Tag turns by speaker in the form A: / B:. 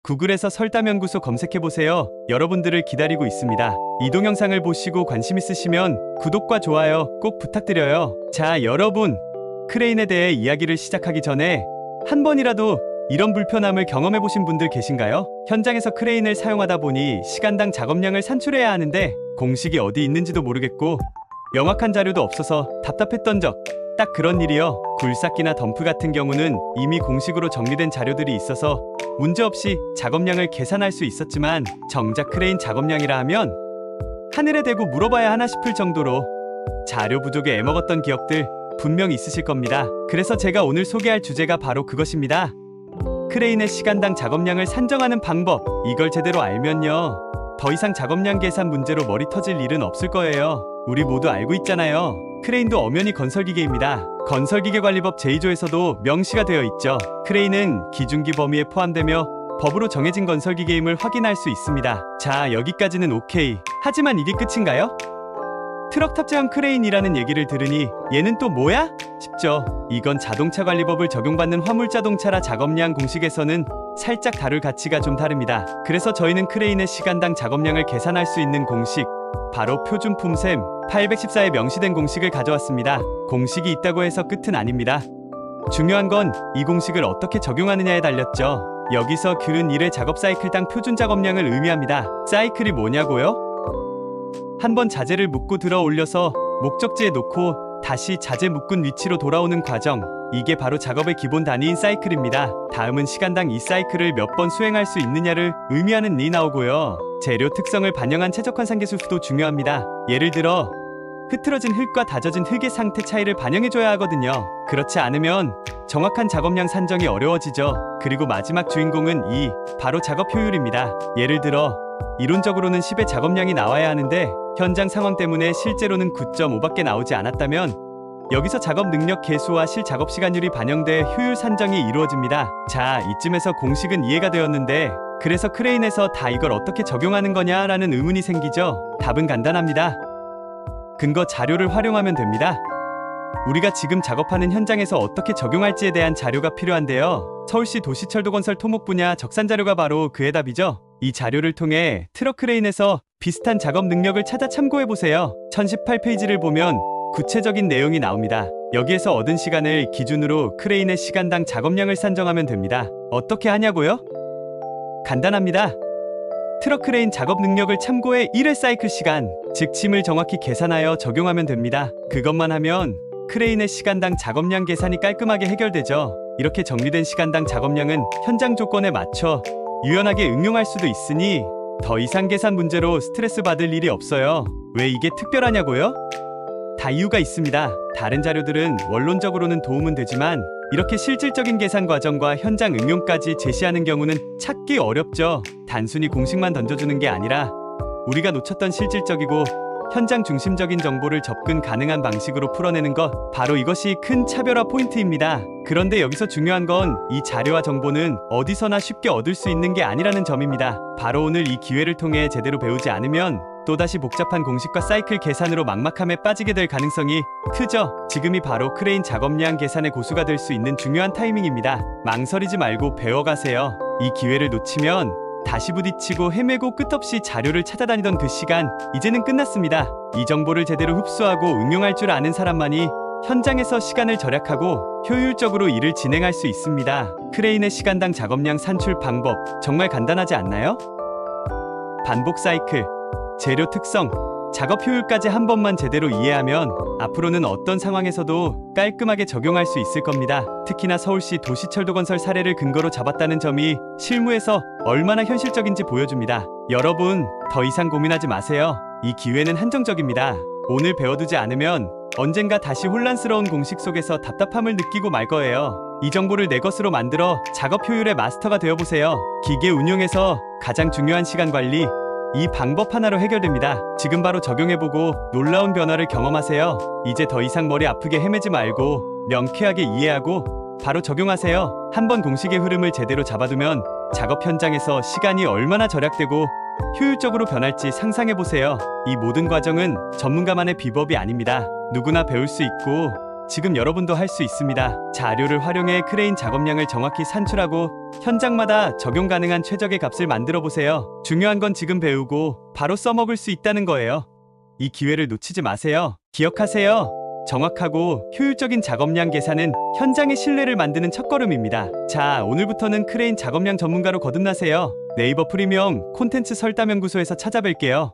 A: 구글에서 설담연구소 검색해보세요. 여러분들을 기다리고 있습니다. 이 동영상을 보시고 관심 있으시면 구독과 좋아요 꼭 부탁드려요. 자, 여러분, 크레인에 대해 이야기를 시작하기 전에 한 번이라도 이런 불편함을 경험해보신 분들 계신가요? 현장에서 크레인을 사용하다 보니 시간당 작업량을 산출해야 하는데 공식이 어디 있는지도 모르겠고 명확한 자료도 없어서 답답했던 적, 딱 그런 일이요. 굴삭기나 덤프 같은 경우는 이미 공식으로 정리된 자료들이 있어서 문제없이 작업량을 계산할 수 있었지만 정작 크레인 작업량이라 하면 하늘에 대고 물어봐야 하나 싶을 정도로 자료 부족에 애먹었던 기억들 분명 있으실 겁니다. 그래서 제가 오늘 소개할 주제가 바로 그것입니다. 크레인의 시간당 작업량을 산정하는 방법. 이걸 제대로 알면요, 더 이상 작업량 계산 문제로 머리 터질 일은 없을 거예요. 우리 모두 알고 있잖아요. 크레인도 엄연히 건설기계입니다. 건설기계관리법 제2조에서도 명시가 되어 있죠. 크레인은 기준기 범위에 포함되며 법으로 정해진 건설기계임을 확인할 수 있습니다. 자, 여기까지는 오케이. 하지만 이게 끝인가요? 트럭 탑재형 크레인이라는 얘기를 들으니 얘는 또 뭐야? 싶죠. 이건 자동차관리법을 적용받는 화물자동차라 작업량 공식에서는 살짝 다룰 가치가 좀 다릅니다. 그래서 저희는 크레인의 시간당 작업량을 계산할 수 있는 공식, 바로 표준품셈 814에 명시된 공식을 가져왔습니다. 공식이 있다고 해서 끝은 아닙니다. 중요한 건 이 공식을 어떻게 적용하느냐에 달렸죠. 여기서 글은 1회 작업 사이클당 표준 작업량을 의미합니다. 사이클이 뭐냐고요? 한번 자재를 묶고 들어 올려서 목적지에 놓고 다시 자재 묶은 위치로 돌아오는 과정, 이게 바로 작업의 기본 단위인 사이클입니다. 다음은 시간당 이 사이클을 몇 번 수행할 수 있느냐를 의미하는 리 나오고요. 재료 특성을 반영한 최적 환상계수 수도 중요합니다. 예를 들어 흐트러진 흙과 다져진 흙의 상태 차이를 반영해줘야 하거든요. 그렇지 않으면 정확한 작업량 산정이 어려워지죠. 그리고 마지막 주인공은 이 바로 작업 효율입니다. 예를 들어 이론적으로는 10의 작업량이 나와야 하는데 현장 상황 때문에 실제로는 9.5밖에 나오지 않았다면 여기서 작업 능력 계수와 실 작업 시간율이 반영돼 효율 산정이 이루어집니다. 자, 이쯤에서 공식은 이해가 되었는데 그래서 크레인에서 다 이걸 어떻게 적용하는 거냐라는 의문이 생기죠. 답은 간단합니다. 근거 자료를 활용하면 됩니다. 우리가 지금 작업하는 현장에서 어떻게 적용할지에 대한 자료가 필요한데요. 서울시 도시철도건설 토목 분야 적산 자료가 바로 그의 답이죠. 이 자료를 통해 트럭 크레인에서 비슷한 작업 능력을 찾아 참고해보세요. 1018페이지를 보면 구체적인 내용이 나옵니다. 여기에서 얻은 시간을 기준으로 크레인의 시간당 작업량을 산정하면 됩니다. 어떻게 하냐고요? 간단합니다. 트럭 크레인 작업 능력을 참고해 1회 사이클 시간, 즉 침을 정확히 계산하여 적용하면 됩니다. 그것만 하면 크레인의 시간당 작업량 계산이 깔끔하게 해결되죠. 이렇게 정리된 시간당 작업량은 현장 조건에 맞춰 유연하게 응용할 수도 있으니 더 이상 계산 문제로 스트레스 받을 일이 없어요. 왜 이게 특별하냐고요? 다 이유가 있습니다. 다른 자료들은 원론적으로는 도움은 되지만 이렇게 실질적인 계산 과정과 현장 응용까지 제시하는 경우는 찾기 어렵죠. 단순히 공식만 던져주는 게 아니라 우리가 놓쳤던 실질적이고 현장 중심적인 정보를 접근 가능한 방식으로 풀어내는 것, 바로 이것이 큰 차별화 포인트입니다. 그런데 여기서 중요한 건 이 자료와 정보는 어디서나 쉽게 얻을 수 있는 게 아니라는 점입니다. 바로 오늘 이 기회를 통해 제대로 배우지 않으면 또다시 복잡한 공식과 사이클 계산으로 막막함에 빠지게 될 가능성이 크죠. 지금이 바로 크레인 작업량 계산의 고수가 될 수 있는 중요한 타이밍입니다. 망설이지 말고 배워가세요. 이 기회를 놓치면 다시 부딪히고 헤매고 끝없이 자료를 찾아다니던 그 시간, 이제는 끝났습니다. 이 정보를 제대로 흡수하고 응용할 줄 아는 사람만이 현장에서 시간을 절약하고 효율적으로 일을 진행할 수 있습니다. 크레인의 시간당 작업량 산출 방법, 정말 간단하지 않나요? 반복 사이클, 재료 특성, 작업 효율까지 한 번만 제대로 이해하면 앞으로는 어떤 상황에서도 깔끔하게 적용할 수 있을 겁니다. 특히나 서울시 도시철도건설 사례를 근거로 잡았다는 점이 실무에서 얼마나 현실적인지 보여줍니다. 여러분, 더 이상 고민하지 마세요. 이 기회는 한정적입니다. 오늘 배워두지 않으면 언젠가 다시 혼란스러운 공식 속에서 답답함을 느끼고 말 거예요. 이 정보를 내 것으로 만들어 작업 효율의 마스터가 되어보세요. 기계 운용에서 가장 중요한 시간 관리, 이 방법 하나로 해결됩니다. 지금 바로 적용해보고 놀라운 변화를 경험하세요. 이제 더 이상 머리 아프게 헤매지 말고 명쾌하게 이해하고 바로 적용하세요. 한번 공식의 흐름을 제대로 잡아두면 작업 현장에서 시간이 얼마나 절약되고 효율적으로 변할지 상상해보세요. 이 모든 과정은 전문가만의 비법이 아닙니다. 누구나 배울 수 있고 지금 여러분도 할 수 있습니다. 자료를 활용해 크레인 작업량을 정확히 산출하고 현장마다 적용 가능한 최적의 값을 만들어 보세요. 중요한 건 지금 배우고 바로 써먹을 수 있다는 거예요. 이 기회를 놓치지 마세요. 기억하세요. 정확하고 효율적인 작업량 계산은 현장의 신뢰를 만드는 첫걸음입니다. 자, 오늘부터는 크레인 작업량 전문가로 거듭나세요. 네이버 프리미엄 콘텐츠 설담연구소에서 찾아뵐게요.